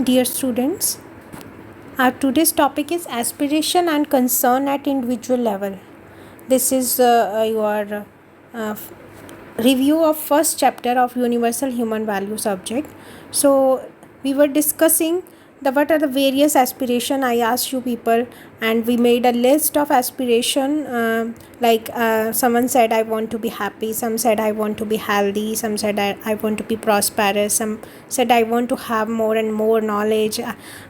Dear students, our today's topic is aspiration and concern at individual level. This is your review of first chapter of Universal Human Value subject. So we were discussing the what are the various aspiration. I asked you people, and we made a list of aspiration. Someone said I want to be happy, some said I want to be healthy, some said I want to be prosperous, some said I want to have more and more knowledge.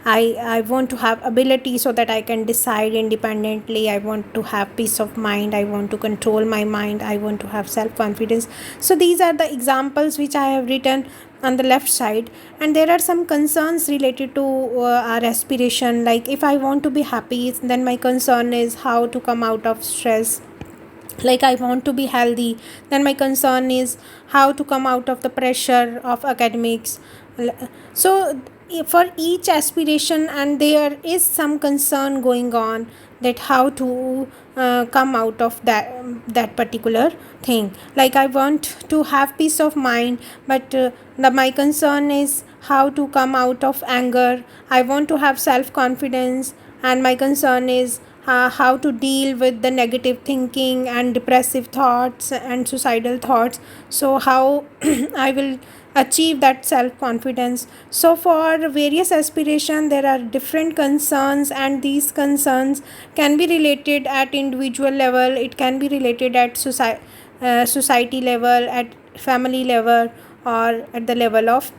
I want to have ability so that I can decide independently. I want to have peace of mind. I want to control my mind. I want to have self confidence. So these are the examples which I have written on the left side, and there are some concerns related to our aspiration. Like if I want to be happy, then my concern is how to come out of stress. Like I want to be healthy, then my concern is how to come out of the pressure of academics. So for each aspiration, and there is some concern going on, that how to come out of that particular thing. Like I want to have peace of mind, but my concern is how to come out of anger. I want to have self confidence, and my concern is how to deal with the negative thinking and depressive thoughts and suicidal thoughts. So how I will achieve that self confidence. So for various aspiration, there are different concerns, and these concerns can be related at individual level, it can be related at society level, at family level, or at the level of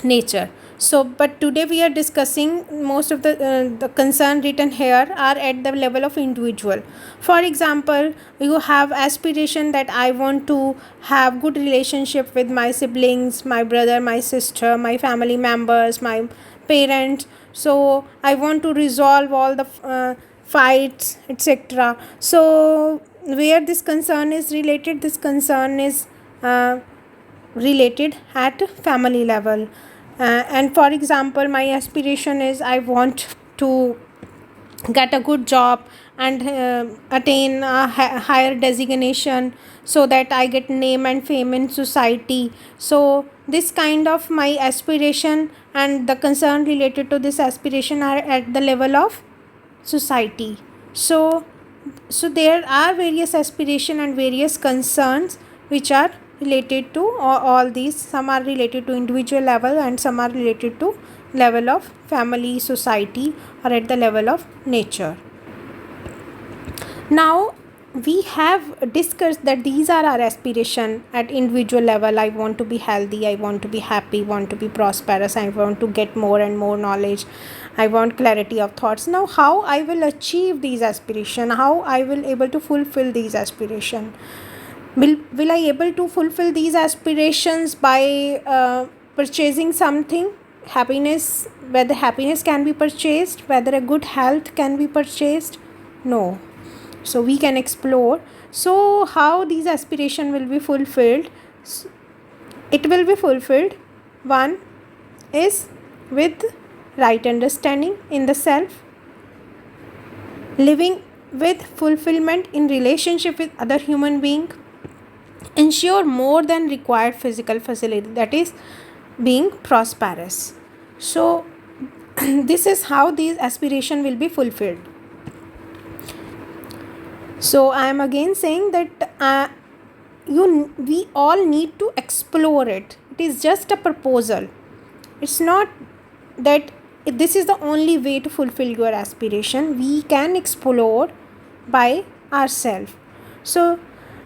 nature. So but today we are discussing most of the concern written here are at the level of individual. For example, you have aspiration that I want to have good relationship with my siblings, my brother, my sister, my family members, my parents. So I want to resolve all the fights, etc. So where this concern is related, this concern is related at family level. And for example, my aspiration is I want to get a good job and attain a higher designation, so that I get name and fame in society. So this kind of my aspiration and the concern related to this aspiration are at the level of society. So there are various aspiration and various concerns which are related to all these. Some are related to individual level, and some are related to level of family, society, or at the level of nature. Now we have discussed that these are our aspiration at individual level. I want to be healthy, I want to be happy, want to be prosperous, I want to get more and more knowledge, I want clarity of thoughts. Now how I will achieve these aspiration, how I will able to fulfill these aspiration? Will I able to fulfill these aspirations by purchasing something? Happiness, whether happiness can be purchased, whether a good health can be purchased? No. So we can explore. So how these aspiration will be fulfilled? It will be fulfilled, one is with right understanding in the self, living with fulfillment in relationship with other human being, ensure more than required physical facility, that is being prosperous. So this is how these aspiration will be fulfilled. So I am again saying that we all need to explore it. It is just a proposal. It's not that this is the only way to fulfill your aspiration. We can explore by ourselves. So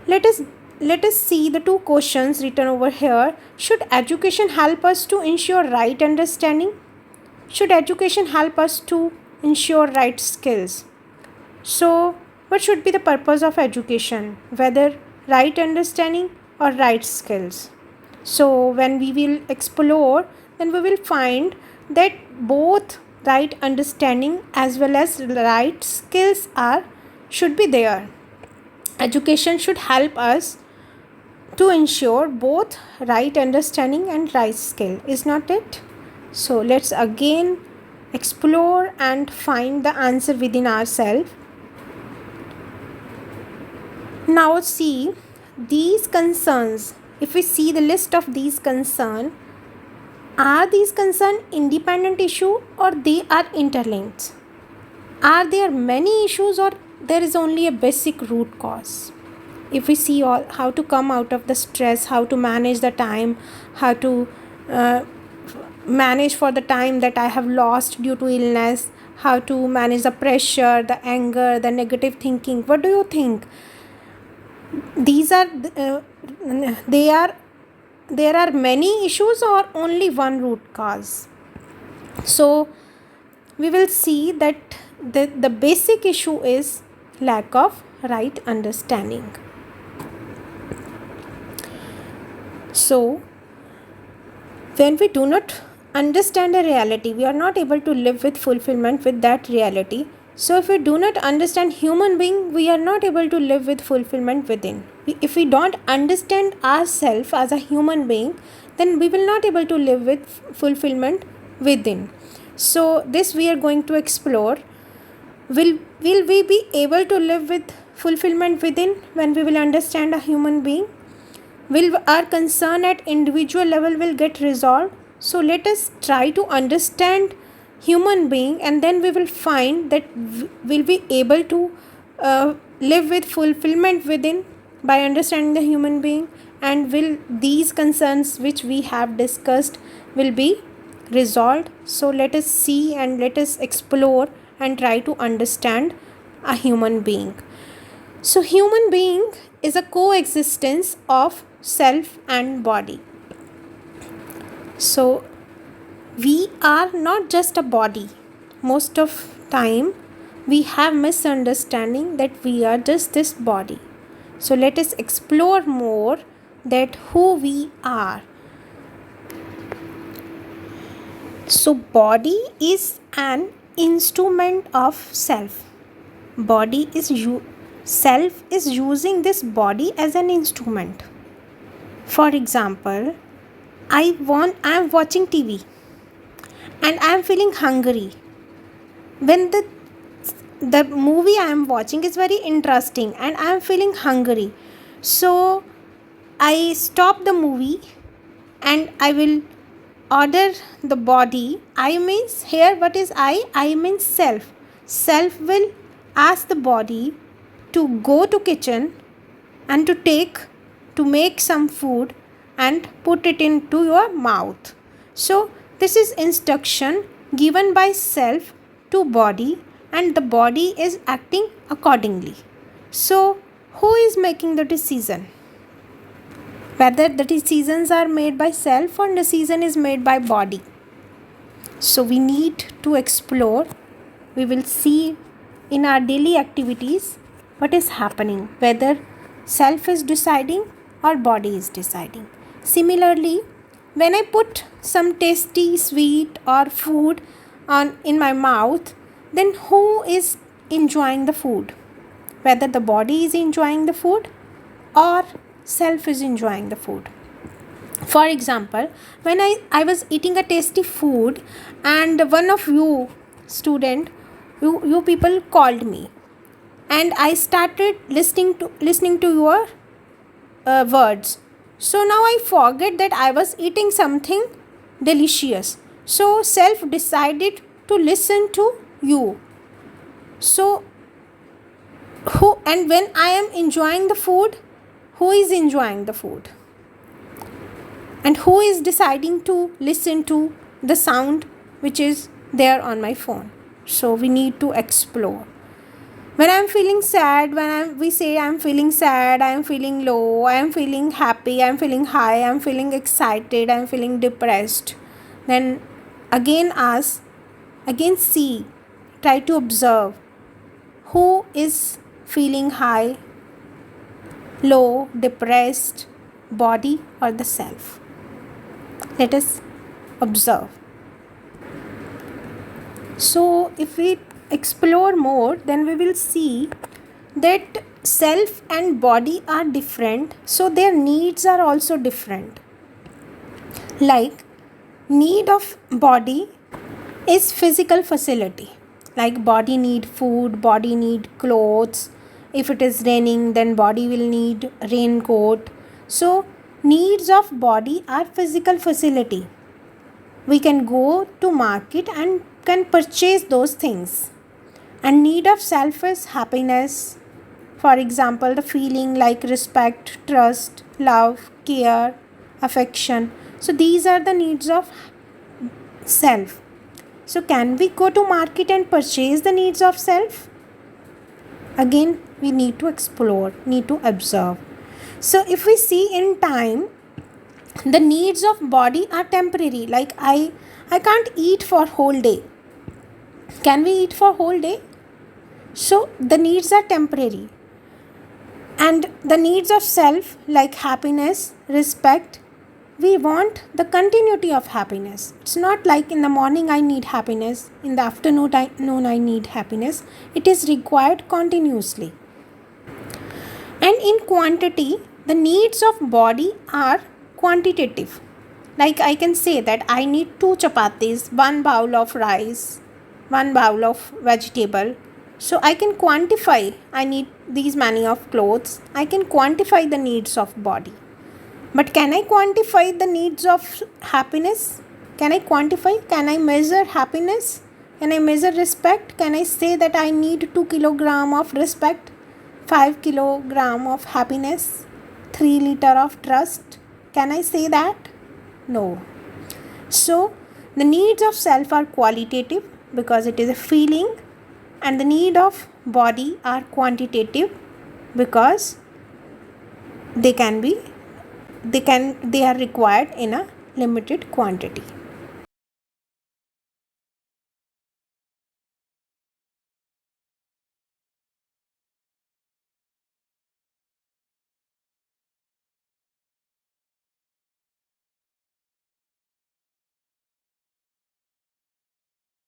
let us see the two questions written over here. Should education help us to ensure right understanding? Should education help us to ensure right skills? So what should be the purpose of education, whether right understanding or right skills? So when we will explore, then we will find that both right understanding as well as right skills should be there. Education should help us to ensure both right understanding and right skill, is not it? So let's again explore and find the answer within ourselves. Now see these concerns. If we see the list of these concerns, Are these concerns independent issue or they are interlinked? Are there many issues or there is only a basic root cause? If we see all how to come out of the stress, how to manage the time, how to uh, manage for the time that I have lost due to illness, how to manage the pressure, the anger, the negative thinking, what do you think? These are they are there are many issues or only one root cause? So we will see that the basic issue is lack of right understanding. So when we do not understand a reality, we are not able to live with fulfillment with that reality. So if we do not understand human being, we are not able to live with fulfillment within. If we don't understand ourselves as a human being, then we will not able to live with fulfillment within. So this we are going to explore. Will we be able to live with fulfillment within when we will understand a human being? Will our concern at individual level will get resolved? So let us try to understand human being, and then we will find that we'll be able to live with fulfillment within by understanding the human being, and will these concerns which we have discussed will be resolved. So let us see and let us explore and try to understand a human being. So human being is a coexistence of self and body. So we are not just a body. Most of time we have misunderstanding that we are just this body. So let us explore more that who we are. So body is an instrument of self. Self is using this body as an instrument. For example, I am watching TV and I am feeling hungry. When the movie I am watching is very interesting and I am feeling hungry, so I stop the movie and I will order the body. I means here what is I? I means self. Self will ask the body to go to kitchen and to make some food and put it into your mouth. So this is instruction given by self to body, and the body is acting accordingly. So who is making the decision? Whether the decisions are made by self or decision is made by body. So we need to explore. We will see in our daily activities what is happening, whether self is deciding or body is deciding. Similarly, when I put some tasty sweet or food in my mouth, then who is enjoying the food? Whether the body is enjoying the food or self is enjoying the food. For example, when I was eating a tasty food and one of you student, you people called me and I started listening to your words. So now I forget that I was eating something delicious. So self decided to listen to you. So who, and when I am enjoying the food, who is enjoying the food? And who is deciding to listen to the sound which is there on my phone? So we need to explore. When I am feeling sad, we say I am feeling sad, I am feeling low, I am feeling happy, I am feeling high, I am feeling excited, I am feeling depressed. Then again see, try to observe who is feeling high, low, depressed, body or the self. Let us observe. So if we explore more, then we will see that self and body are different, so their needs are also different. Like need of body is physical facility, like body need food, body need clothes. If it is raining, then body will need raincoat. So needs of body are physical facility. We can go to market and can purchase those things. And need of self is happiness. For example, the feeling like respect, trust, love, care, affection. So these are the needs of self. So can we go to market and purchase the needs of self? Again, we need to explore, need to observe. So if we see in time, the needs of body are temporary. Like I can't eat for whole day. Can we eat for whole day? So the needs are temporary. And the needs of self, like happiness, respect, we want the continuity of happiness. It's not like in the morning I need happiness, in the afternoon I need happiness. It is required continuously. And in quantity, the needs of body are quantitative. Like I can say that I need 2 chapatis, 1 bowl of rice, 1 bowl of vegetable. So I can quantify, I need these many of clothes. I can quantify the needs of body. But can I quantify the needs of happiness? Can I quantify? Can I measure happiness? Can I measure respect? Can I say that I need 2 kilogram of respect, 5 kilogram of happiness, 3 liter of trust? Can I say that? No. So the needs of self are qualitative because it is a feeling, and the need of body are quantitative because they are required in a limited quantity.